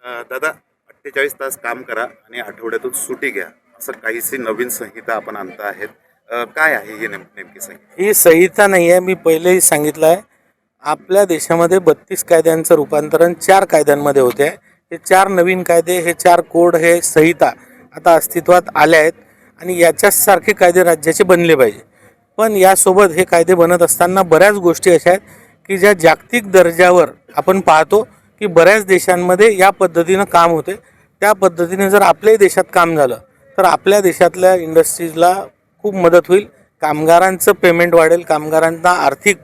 दादा 48 तास काम करा आणि आठवड्यातून सुट्टी घ्या, असं काहीशी नवीन संहिता आपण आणत आहेत. काय आहे ही नेमकी संहिता? ही संहिता नाही आहे. मी पहिलेही सांगितलं आहे. आपल्या देशामध्ये 32 कायद्यांचं रूपांतरण 4 कायद्यांमध्ये होते आहे. हे 4 नवीन कायदे, हे 4 कोड, हे संहिता आता अस्तित्वात आल्या आहेत आणि याच्यासारखे कायदे राज्याचे बनले पाहिजे. पण यासोबत हे कायदे बनत असताना बऱ्याच गोष्टी अशा आहेत की ज्या जागतिक दर्जावर आपण पाहतो की बऱ्याच देशांमध्ये या पद्धतीनं काम होते. त्या पद्धतीने जर आपल्याही देशात काम झालं तर आपल्या देशातल्या इंडस्ट्रीजला खूप मदत होईल. कामगारांचं पेमेंट वाढेल, कामगारांना आर्थिक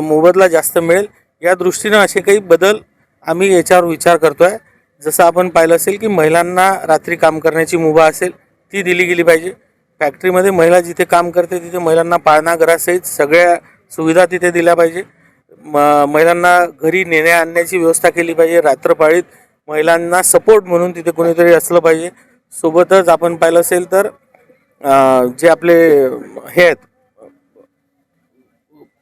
मोबदला जास्त मिळेल. या दृष्टीनं असे काही बदल आम्ही याच्यावर विचार करतो आहे. जसं आपण पाहिलं असेल की महिलांना रात्री काम करण्याची मुभा असेल ती दिली गेली पाहिजे. फॅक्टरीमध्ये महिला जिथे काम करते तिथे महिलांना पाळणाघरासहित सगळ्या सुविधा तिथे दिल्या पाहिजे. महिलांना घरी नेण्या आणण्याची व्यवस्था केली पाहिजे. रात्रपाळीत महिलांना सपोर्ट म्हणून तिथे कोणीतरी असलं पाहिजे. सोबतच आपण पाहिलं असेल तर जे आपले हे आहेत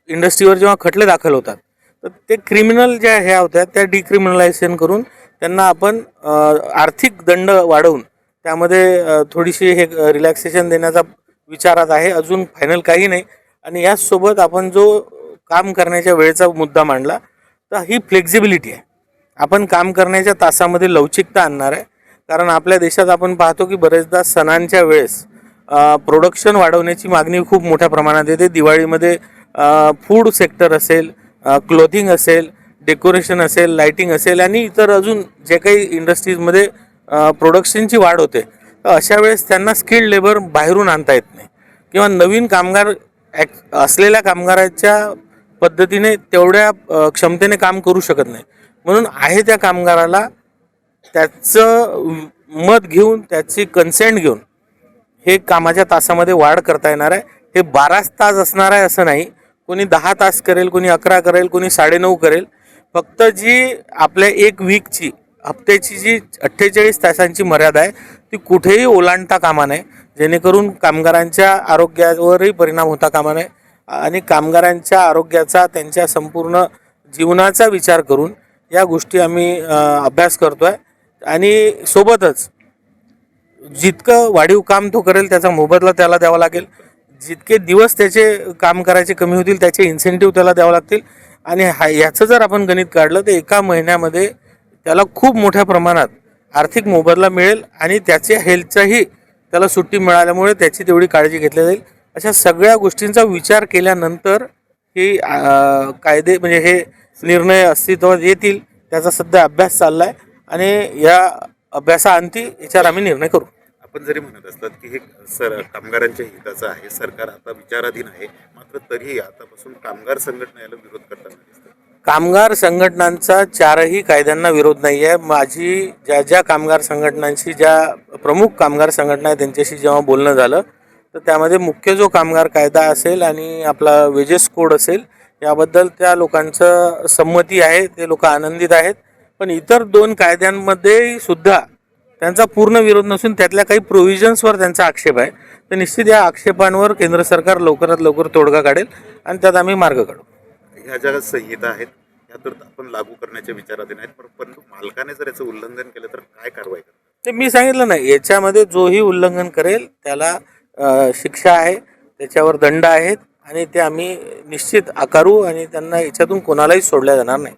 इंडस्ट्रीवर जेव्हा खटले दाखल होतात तर ते क्रिमिनल ज्या ह्या होत्या त्या डिक्रिमिनलायझेशन करून त्यांना आपण आर्थिक दंड वाढवून त्यामध्ये थोडीशी हे रिलॅक्सेशन देण्याचा विचारात आहे. अजून फायनल काही नाही. आणि याचसोबत आपण जो काम करण्याच्या वेळेचा मुद्दा मांडला तर ही फ्लेक्झिबिलिटी आहे. आपण काम करण्याच्या तासामध्ये लवचिकता आणणार आहे. कारण आपल्या देशात आपण पाहतो की बरेचदा सणांच्या वेळेस प्रोडक्शन वाढवण्याची मागणी खूप मोठ्या प्रमाणात येते. दिवाळीमध्ये फूड सेक्टर असेल, क्लोथिंग असेल, डेकोरेशन असेल, लाईटिंग असेल आणि इतर अजून जे काही इंडस्ट्रीजमध्ये प्रोडक्शनची वाढ होते तर अशा वेळेस त्यांना स्किल्ड लेबर बाहेरून आणता येत नाही किंवा नवीन कामगार असलेल्या कामगाराच्या पद्धतीने तेवढ्या क्षमतेने काम करू शकत नाही. म्हणून आहे त्या कामगाराला त्याचं मत घेऊन त्याची कन्सेंट घेऊन हे कामाच्या तासामध्ये वाढ करता येणार आहे. हे 12 तास असणार आहे असं नाही. कोणी 10 तास करेल, कोणी 11 करेल, कोणी 9.5 करेल. फक्त जी आपल्या एक वीकची हप्त्याची जी 48 तासांची मर्यादा आहे ती कुठेही ओलांडता कामा नये, जेणेकरून कामगारांच्या आरोग्यावरही परिणाम होता कामा नये. आणि कामगारांच्या आरोग्याचा, त्यांच्या संपूर्ण जीवनाचा विचार करून या गोष्टी आम्ही अभ्यास करतो आहे. आणि सोबतच जितकं वाढीव काम तो करेल त्याचा मोबदला त्याला द्यावा लागेल. जितके दिवस त्याचे काम करायचे कमी होतील त्याचे इन्सेंटिव्ह त्याला द्यावं लागतील. आणि याचं जर आपण गणित काढलं तर एका महिन्यामध्ये त्याला खूप मोठ्या प्रमाणात आर्थिक मोबदला मिळेल आणि त्याच्या हेल्थचाही त्याला सुट्टी मिळाल्यामुळे त्याची तेवढी काळजी घेतली जाईल. अशा सगळ्या गोष्टींचा विचार केल्यानंतर ही कायदे म्हणजे हे निर्णय अस्तित्वात येतील. त्याचा सध्या अभ्यास चालला आहे आणि या अभ्यासाअंती याच्यावर आम्ही निर्णय करू. आपण जरी म्हणत असतात की हे कामगारांच्या हिताचं आहे, सरकार आता विचाराधीन आहे, मात्र तरीही आतापासून कामगार संघटना याला विरोध करताना दिसतात. कामगार संघटनांचा 4ही कायद्यांना विरोध नाही आहे. माझी ज्या कामगार संघटनांशी, ज्या प्रमुख कामगार संघटना आहे त्यांच्याशी जेव्हा बोलणं झालं तर त्यामध्ये मुख्य जो कामगार कायदा असेल आणि आपला वेजेस कोड असेल याबद्दल त्या लोकांचं संमती आहे. ते लोक आनंदित आहेत. पण इतर 2 कायद्यांमध्ये सुद्धा त्यांचा पूर्ण विरोध नसून त्यातल्या काही प्रोव्हिजन्सवर त्यांचा आक्षेप आहे. तर निश्चित या आक्षेपांवर केंद्र सरकार लवकरात लवकर तोडगा काढेल आणि त्यात आम्ही मार्ग काढू. ह्या ज्या संहिता आहेत ह्या तर आपण लागू करण्याच्या विचाराधीन आहेत, परंतु मालकाने जर याचं उल्लंघन केलं तर काय कारवाई करतात? ते मी सांगितलं नाही. याच्यामध्ये जोही उल्लंघन करेल त्याला शिक्षा आहे, त्याच्यावर दंड आहेत आणि ते आम्ही निश्चित आकारू आणि त्यांना याच्यातून कोणालाही सोडल्या जाणार नाही.